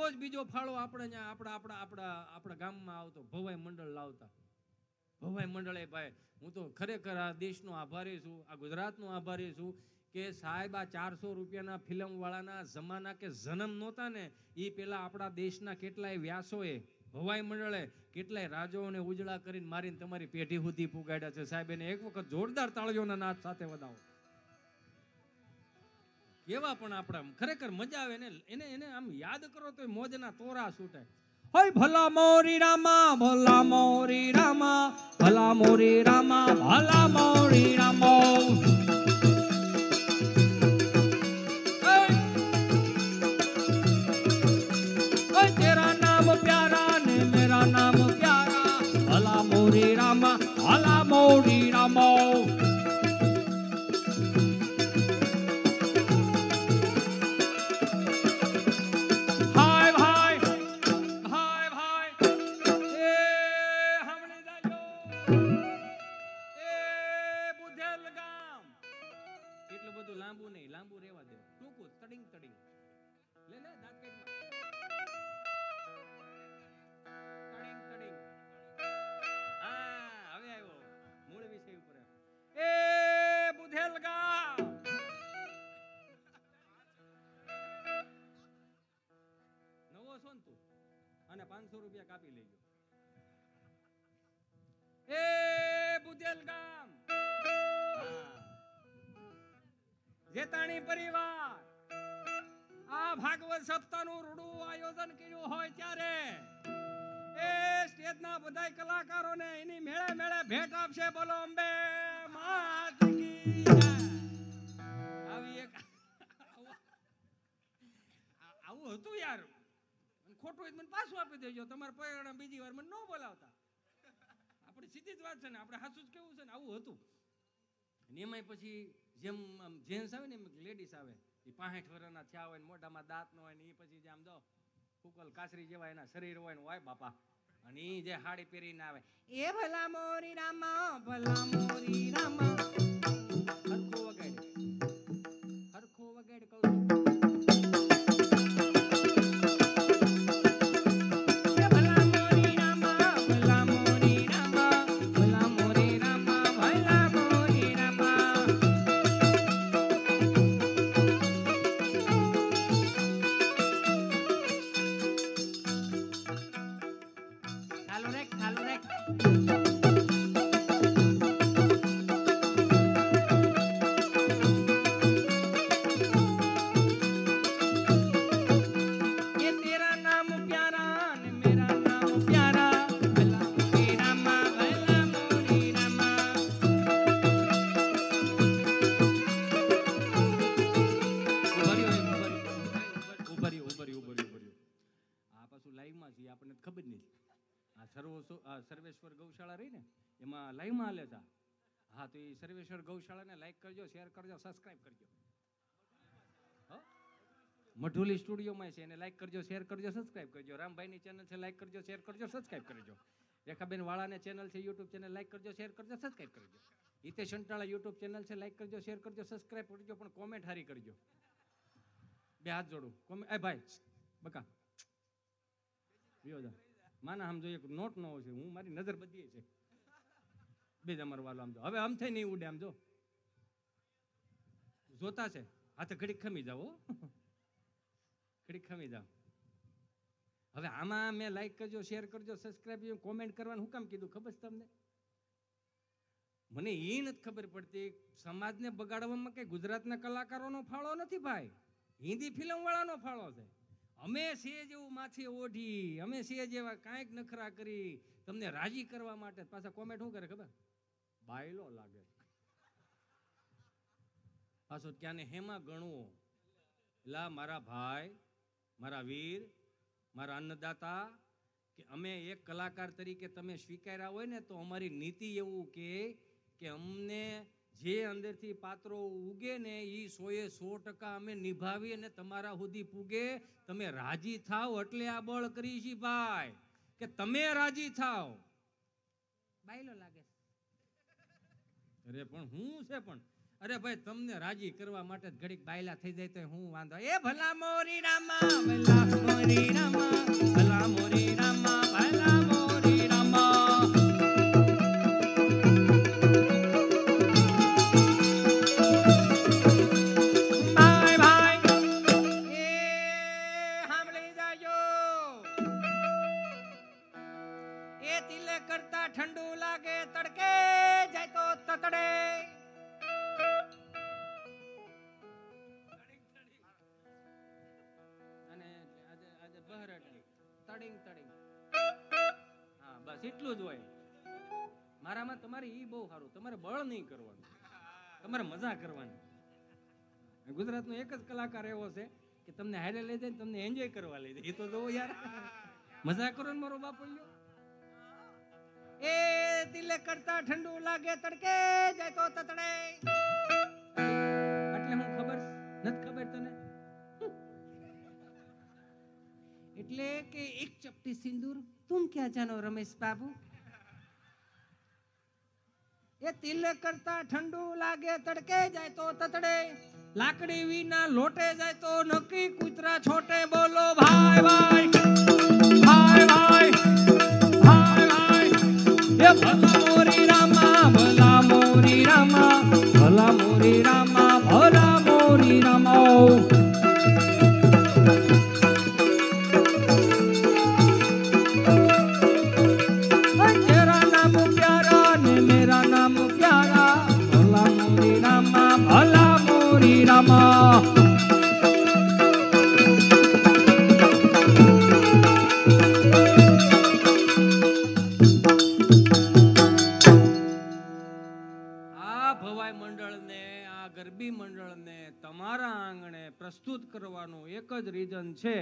એવો જ બીજો ફાળો આપણે આપણા ગામમાં આવતો ભવાઈ મંડળ લાવતા. ભવાઈ મંડળે ભાઈ હું તો ખરેખર આ દેશનો આભારી છું, આ ગુજરાતનો આભારી છું કે સાહેબ આ 400 રૂપિયાના ફિલ્મ વાળાના જમાના કે જન્મ નહોતા ને એ પેલા આપણા દેશના કેટલાય વ્યાસોએ ભવાઈ મંડળે કેટલાય રાજાઓને ઉજળા કરીને મારીને તમારી પેઢી સુધી પુગાડ્યા છે. સાહેબ એને એક વખત જોરદાર તાળીઓના નાદ સાથે વધાવો. કેવા પણ આપણા ખરેખર મજા આવે ને એને આમ યાદ કરો તો મોજના તોરા છૂટે. હય ભલા મોરી રામા, ભલા મોરી રામા, ભલા મોરી રામા, ભલા મોરી રામો. તેરા નામ પ્યારા ને મેરા નામ પ્યારા, ભલા મોરી રામા, ભલા મોરી રામો. લાંબુ રેવા દે, ટૂંકું તડિંગ તડિંગ લે લે દાંત કાઢમાં તડિંગ તડિંગ. હા હવે આવ્યો મૂળ વિષય ઉપર. એ બુધેલ ગામ નવો છો ને તું અને 500 રૂપિયા કાપી લેજો. એ બુધેલ ગામ જેતાણી પરિવાર આ ભાગવત સપ્તાહનું રૂડું આયોજન કર્યું હોય ત્યારે એ સ્ટેજના બધા કલાકારોને એની મેળે મેળે ભેટ આપશે. બોલો અંબે માત કી જય. આવી એક આવું હતું યાર, ખોટું મને પાછું આપી દેજો. તમારા પરિણામ બીજી વાર મને ન બોલાવતા. આપણી સીધી જ વાત છે ને, આપણે હાસું જ કેવું છે ને, આવું હતું. એમાંય પછી જેમ જેન્ટ્સ આવે ને એમ લેડીઝ આવે, એ 65 વર્ષના થયા હોય ને મોઢામાં દાંત ન હોય ને એ પછી જેમ જો ફૂકલ કાસરી જેવા એના શરીર હોય ને હોય બાપા, અને એ જે હાડી પહેરીને આવે એ ભલા મોરી રામા, ભલા મોરી રામા. હરખો વગાડ કહું છું. સર્વેશ્વર ગૌશાળા રહી ને એમાં લાઈવમાં હાલે હતા. હા તો એ સર્વેશ્વર ગૌશાળાને લાઈક કરજો, શેર કરજો, સબસ્ક્રાઇબ કરજો. મઢુલી સ્ટુડિયોમાં છે એને લાઈક કરજો, શેર કરજો, સબસ્ક્રાઇબ કરજો. રામભાઈની ચેનલ છે, લાઈક કરજો, શેર કરજો, સબસ્ક્રાઇબ કરજો. રેખાબેન વાળાની ચેનલ છે યુટ્યુબ ચેનલ, લાઈક કરજો, શેર કરજો, સબસ્ક્રાઇબ કરજો. હિતેશ અંટાળા યુટ્યુબ ચેનલ છે, લાઈક કરજો, શેર કરજો, સબસ્ક્રાઇબ કરજો, પણ કોમેન્ટ હારી કરજો. બે હાથ જોડું. એ ભાઈ બકા માના આમ જોઈએ નોટ નો છે, હું મારી નજર બદલી છે. બે તમારો વાલો આમ જો હવે આમ થઈ નહીં ઉડે, આમ જો જોતા છે હાથે ઘડીક ખમી જાવ, ઘડીક ખમી જાવ. હવે આમાં મેં લાઈક કરજો, શેર કરજો, સબસ્ક્રાઇબ કરજો, કોમેન્ટ કરવાનું હું કામ કીધું ખબર છે તમને? મને એ નથી ખબર પડતી સમાજને બગાડવામાં કે ગુજરાતના કલાકારોનો ફાળો નથી ભાઈ, હિન્દી ફિલ્મ વાળાનો ફાળો છે. અમે છે જેવું માથે ઓઢી, અમે છે જેવા કાંઈક નખરા કરી તમને રાજી કરવા માટે. પાછા કોમેન્ટ શું કરે ખબર? બાયલો લાગે. પાછો ક્યાંને હેમાં ગણવો. લા મારા ભાઈ, મારા વીર, મારા અન્નદાતા, કે અમે એક કલાકાર તરીકે તમે સ્વીકાર્યા હોય ને તો અમારી નીતિ એવું કે અમને જે અંદરથી પાત્રો ઉગે ને એ 100% અમે નિભાવી અને તમારા સુધી પૂગે. તમે રાજી થાવ એટલે આ બળ કરી છી ભાઈ, કે તમે રાજી થાવ. બાયલો લાગે અરે પણ હું છે પણ અરે ભાઈ તમને રાજી કરવા માટે ઘડીક બાયલા થઈ જાય તો હું વાંધો. એ ભલા મોરી રામા, ભલા મોરી રામા. લાગે તડકે જાય તો તતડે. અને આજે બહરટ તડિંગ તડિંગ. હા બસ એટલું જ હોય. મારામાં તમારે ઈ બહુ સારું, તમારે બળ નહીં કરવાનું, તમારે મજા કરવાની. ગુજરાતનો એક જ કલાકાર એવો છે કે તમને હારે લઈ જાય, તમને એન્જોય કરવા લઈ જાય. એ તો જોવો યાર, મજા કરો ને મારો બાપુ. એ દિલે કરતા ઠંડુ લાગે તડકે જાય તો તતડે. એટલે હું ખબર નથી ખબર તને? એટલે કે એક ચપટી સિંદૂર તુમ ક્યાં જાનો રમેશ બાબુ. એ તિલક કરતા ઠંડુ લાગે તડકે જાય તો તતડે. લાકડી વિના લોટે જાય તો નક્કી કૂતરા છોટે. બોલો ભાઈ ભાઈ ભાઈ ભાઈ ભાઈ ભાઈ. એ ભલા મોરી રામા ભલા મોરી રામા ભલા મોરી રામા ભલા મોરી રામા. તેરા નામ પ્યારા ને મેરા નામ પ્યારા. ભલા મોરી રામા ભલા મોરી રામા. ભવાઈ મંડળને, આ ગરબી મંડળને તમારા આંગણે પ્રસ્તુત કરવાનું એક જ રીઝન છે.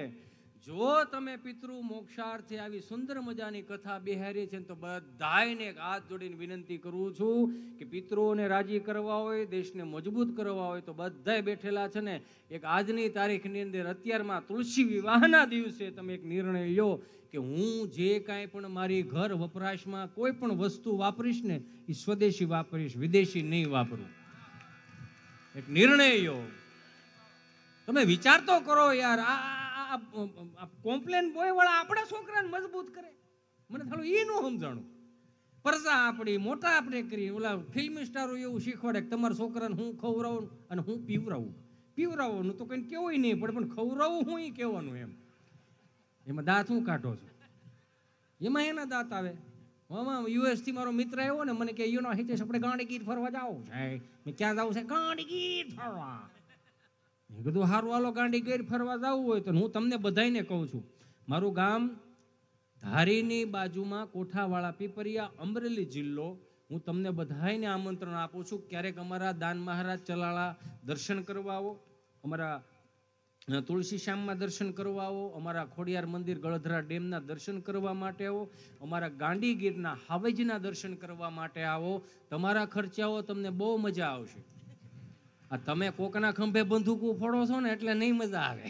જો તમે પિતૃ મોક્ષાર્થે આવી સુંદર મજાની કથા બિહારી છે તો બધાયને એક હાથ જોડીને વિનંતી કરું છું કે પિતૃઓને રાજી કરવા હોય, દેશને મજબૂત કરવા હોય તો બધાય બેઠેલા છે ને એક આજની તારીખની અંદર અત્યારમાં તુલસી વિવાહના દિવસે તમે એક નિર્ણય લો કે હું જે કાંઈ પણ મારી ઘર વપરાશમાં કોઈ પણ વસ્તુ વાપરીશ ને એ સ્વદેશી વાપરીશ, વિદેશી નહીં વાપરું. એક નિર્ણય લો. તમે વિચાર તો કરો યાર. આ કોમ્પ્લેન બોય વાળા આપણા છોકરાને મજબૂત કરે. મને થાળું એ નું સમજાણું. પરસા આપણી મોટા આપણે કરીએ. ઓલા ફિલ્મ સ્ટારો એવું શીખવાડે કે તમારા છોકરાને હું ખવડાવું અને હું પીવરાવું. પીવરાવવાનું તો કંઈ કેવું નહીં પડે, પણ ખવડાવું હું એ કહેવાનું. એમાં દાંત હું કાઢો છો, એમાં એના દાંત આવે. યુએસ થી મારો મિત્ર આવ્યો ને, મને કે હિતેશ આપણે ગાંડીગીર ફરવા જવું છે. મેં ક્યાં જવું છે? ગાંડીગીર ફરવા. મેં કીધું હારું હાલો ગાંડીગીર ફરવા જવું હોય તો હું તમને બધાને કહું છું, મારું ગામ ધારીની બાજુમાં કોઠાવાળા પીપરિયા, અમરેલી જિલ્લો. હું તમને બધાને આમંત્રણ આપું છું. ક્યારેક અમારા દાન મહારાજ ચલાળા દર્શન કરવા આવો, અમારા તુલસી શ્યામમાં દર્શન કરવા આવો, અમારા ખોડિયાર મંદિર ગળધરા ડેમના દર્શન કરવા માટે આવો, અમારા ગાંડીગીરના હાવેજના દર્શન કરવા માટે આવો. તમારા ખર્ચે આવો, તમને બહુ મજા આવશે. આ તમે કોકના ખંભે બંદૂકો ફોડો છો ને એટલે નહીં મજા આવે.